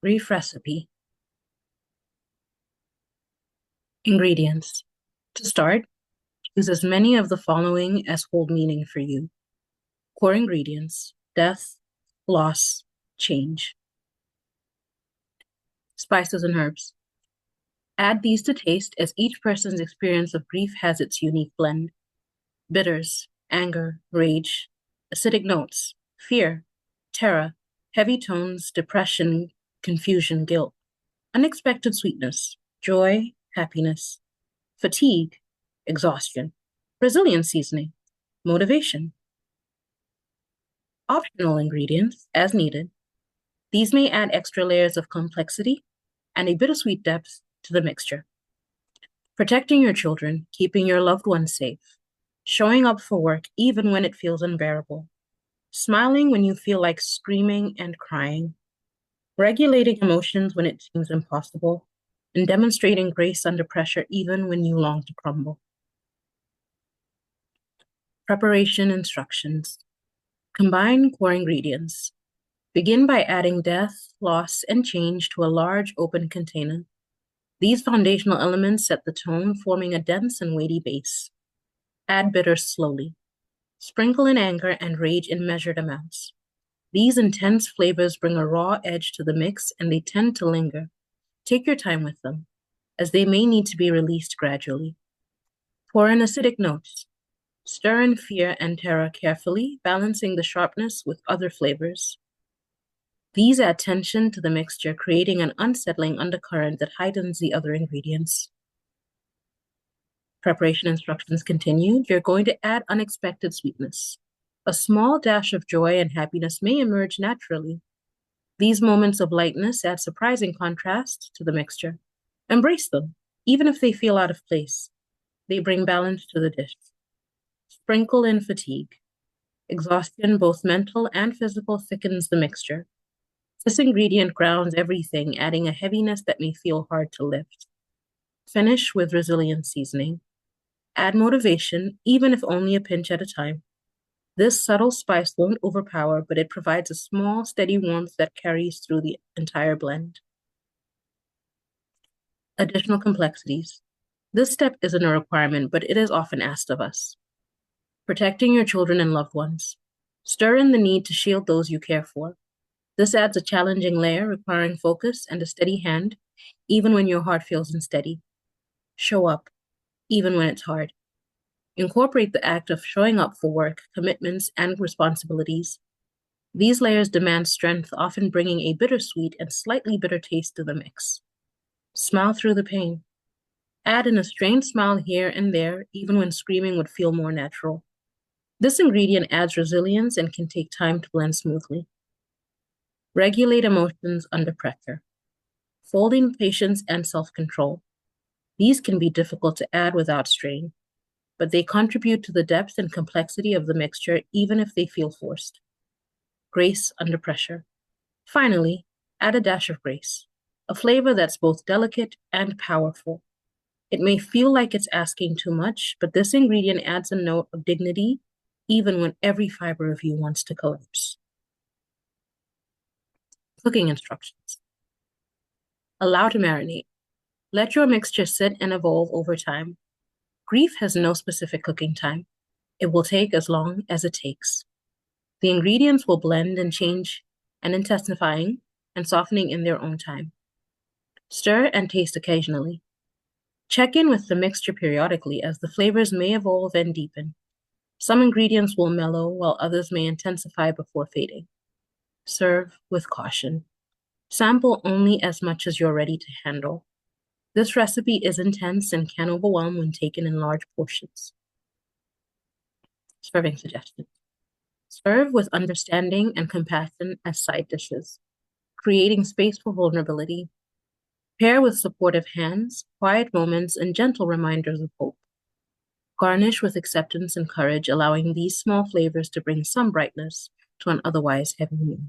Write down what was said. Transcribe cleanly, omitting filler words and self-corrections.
Grief recipe. Ingredients. To start, use as many of the following as hold meaning for you. Core ingredients: death, loss, change. Spices and herbs. Add these to taste as each person's experience of grief has its unique blend. Bitters, anger, rage, acidic notes, fear, terror, heavy tones, depression, confusion, guilt, unexpected sweetness, joy, happiness, fatigue, exhaustion, Brazilian seasoning, motivation. Optional ingredients, as needed. These may add extra layers of complexity and a bittersweet depth to the mixture. Protecting your children, keeping your loved ones safe, showing up for work even when it feels unbearable, smiling when you feel like screaming and crying, regulating emotions when it seems impossible, and demonstrating grace under pressure even when you long to crumble. Preparation instructions. Combine core ingredients. Begin by adding death, loss, and change to a large open container. These foundational elements set the tone, forming a dense and weighty base. Add bitters slowly. Sprinkle in anger and rage in measured amounts. These intense flavors bring a raw edge to the mix, and they tend to linger. Take your time with them, as they may need to be released gradually. Pour in acidic notes. Stir in fear and terror carefully, balancing the sharpness with other flavors. These add tension to the mixture, creating an unsettling undercurrent that heightens the other ingredients. Preparation instructions continued. You're going to add unexpected sweetness. A small dash of joy and happiness may emerge naturally. These moments of lightness add surprising contrast to the mixture. Embrace them, even if they feel out of place. They bring balance to the dish. Sprinkle in fatigue. Exhaustion, both mental and physical, thickens the mixture. This ingredient grounds everything, adding a heaviness that may feel hard to lift. Finish with resilient seasoning. Add motivation, even if only a pinch at a time. This subtle spice won't overpower, but it provides a small, steady warmth that carries through the entire blend. Additional complexities. This step isn't a requirement, but it is often asked of us. Protecting your children and loved ones. Stir in the need to shield those you care for. This adds a challenging layer requiring focus and a steady hand, even when your heart feels unsteady. Show up, even when it's hard. Incorporate the act of showing up for work, commitments, and responsibilities. These layers demand strength, often bringing a bittersweet and slightly bitter taste to the mix. Smile through the pain. Add in a strained smile here and there, even when screaming would feel more natural. This ingredient adds resilience and can take time to blend smoothly. Regulate emotions under pressure. Folding patience and self-control. These can be difficult to add without strain, but they contribute to the depth and complexity of the mixture, even if they feel forced. Grace under pressure. Finally, add a dash of grace, a flavor that's both delicate and powerful. It may feel like it's asking too much, but this ingredient adds a note of dignity, even when every fiber of you wants to collapse. Cooking instructions. Allow to marinate. Let your mixture sit and evolve over time. Grief has no specific cooking time. It will take as long as it takes. The ingredients will blend and change and intensifying and softening in their own time. Stir and taste occasionally. Check in with the mixture periodically as the flavors may evolve and deepen. Some ingredients will mellow while others may intensify before fading. Serve with caution. Sample only as much as you're ready to handle. This recipe is intense and can overwhelm when taken in large portions. Serving suggestions. Serve with understanding and compassion as side dishes, creating space for vulnerability. Pair with supportive hands, quiet moments, and gentle reminders of hope. Garnish with acceptance and courage, allowing these small flavors to bring some brightness to an otherwise heavy meal.